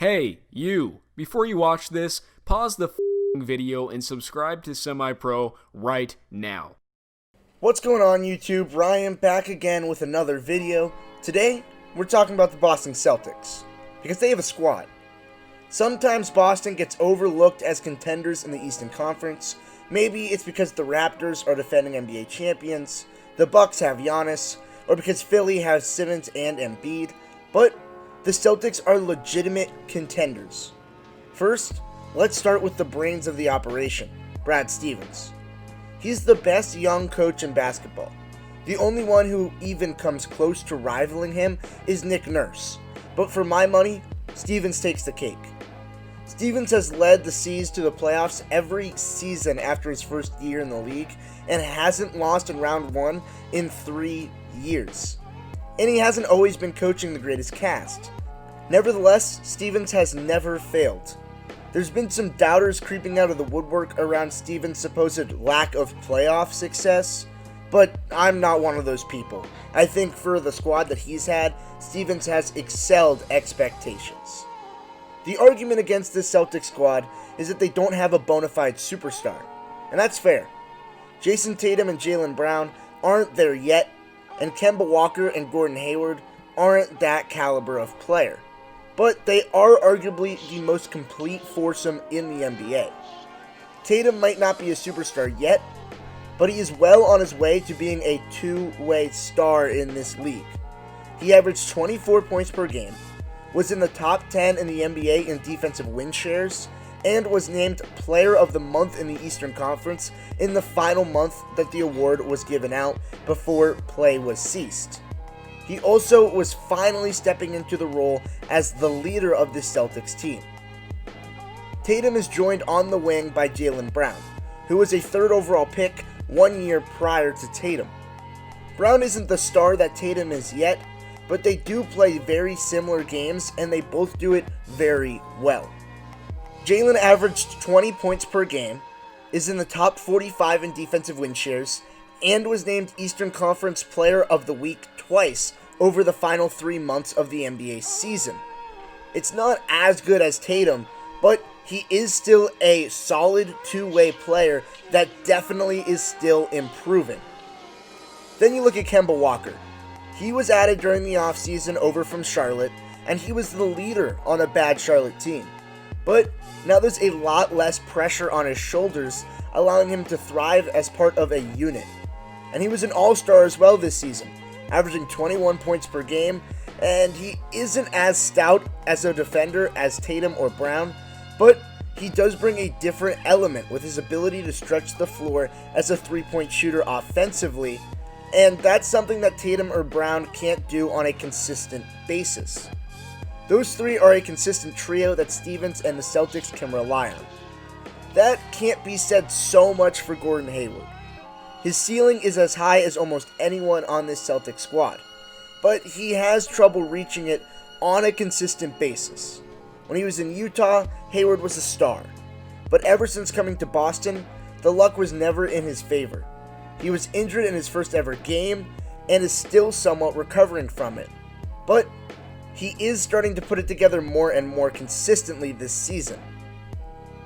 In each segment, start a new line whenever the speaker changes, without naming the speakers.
Hey, you! Before you watch this, pause the video and subscribe to SemiPro right now.
What's going on YouTube? Ryan back again with another video. Today, we're talking about the Boston Celtics, because they have a squad. Sometimes Boston gets overlooked as contenders in the Eastern Conference. Maybe it's because the Raptors are defending NBA champions, the Bucks have Giannis, or because Philly has Simmons and Embiid, but the Celtics are legitimate contenders. First, let's start with the brains of the operation, Brad Stevens. He's the best young coach in basketball. The only one who even comes close to rivaling him is Nick Nurse, but for my money, Stevens takes the cake. Stevens has led the C's to the playoffs every season after his first year in the league and hasn't lost in round one in 3 years. And he hasn't always been coaching the greatest cast. Nevertheless, Stevens has never failed. There's been some doubters creeping out of the woodwork around Stevens' supposed lack of playoff success, but I'm not one of those people. I think for the squad that he's had, Stevens has excelled expectations. The argument against this Celtics squad is that they don't have a bona fide superstar, and that's fair. Jason Tatum and Jalen Brown aren't there yet, and Kemba Walker and Gordon Hayward aren't that caliber of player. But they are arguably the most complete foursome in the NBA. Tatum might not be a superstar yet, but he is well on his way to being a two-way star in this league. He averaged 24 points per game, was in the top 10 in the NBA in defensive win shares, and was named Player of the Month in the Eastern Conference in the final month that the award was given out before play was ceased. He also was finally stepping into the role as the leader of the Celtics team. Tatum is joined on the wing by Jalen Brown, who was a third overall pick 1 year prior to Tatum. Brown isn't the star that Tatum is yet, but they do play very similar games and they both do it very well. Jalen averaged 20 points per game, is in the top 45 in defensive win shares, and was named Eastern Conference Player of the Week twice over the final 3 months of the NBA season. It's not as good as Tatum, but he is still a solid two-way player that definitely is still improving. Then you look at Kemba Walker. He was added during the offseason over from Charlotte, and he was the leader on a bad Charlotte team. But now there's a lot less pressure on his shoulders, allowing him to thrive as part of a unit. And he was an all-star as well this season, averaging 21 points per game, and he isn't as stout as a defender as Tatum or Brown, but he does bring a different element with his ability to stretch the floor as a three-point shooter offensively, and that's something that Tatum or Brown can't do on a consistent basis. Those three are a consistent trio that Stevens and the Celtics can rely on. That can't be said so much for Gordon Hayward. His ceiling is as high as almost anyone on this Celtics squad, but he has trouble reaching it on a consistent basis. When he was in Utah, Hayward was a star, but ever since coming to Boston, the luck was never in his favor. He was injured in his first ever game and is still somewhat recovering from it, but he is starting to put it together more and more consistently this season.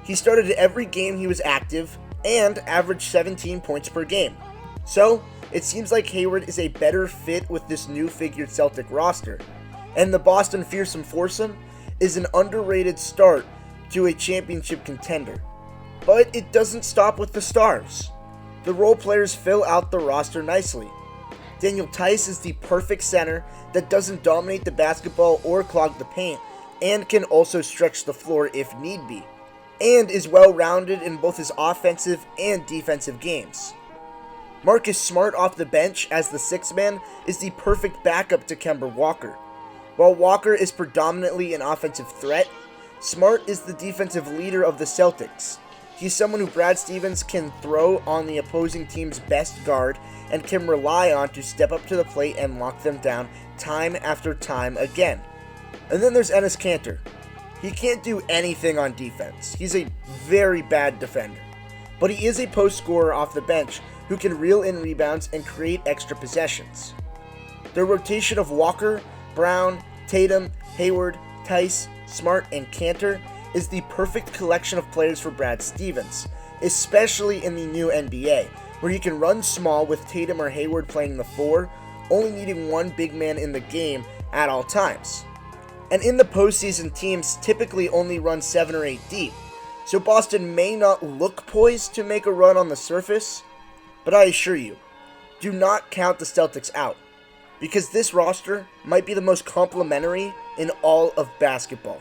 He started every game he was active and averaged 17 points per game. So, it seems like Hayward is a better fit with this new figured Celtic roster, and the Boston Fearsome Foursome is an underrated start to a championship contender. But it doesn't stop with the stars. The role players fill out the roster nicely. Daniel Theis is the perfect center that doesn't dominate the basketball or clog the paint, and can also stretch the floor if need be, and is well-rounded in both his offensive and defensive games. Marcus Smart off the bench as the sixth man is the perfect backup to Kemba Walker. While Walker is predominantly an offensive threat, Smart is the defensive leader of the Celtics. He's someone who Brad Stevens can throw on the opposing team's best guard and can rely on to step up to the plate and lock them down time after time again. And then there's Enes Kanter. He can't do anything on defense. He's a very bad defender. But he is a post scorer off the bench who can reel in rebounds and create extra possessions. The rotation of Walker, Brown, Tatum, Hayward, Theis, Smart, and Cantor is the perfect collection of players for Brad Stevens, especially in the new NBA, where he can run small with Tatum or Hayward playing the 4, only needing one big man in the game at all times. And in the postseason, teams typically only run 7 or 8 deep, so Boston may not look poised to make a run on the surface, but I assure you, do not count the Celtics out, because this roster might be the most complementary in all of basketball.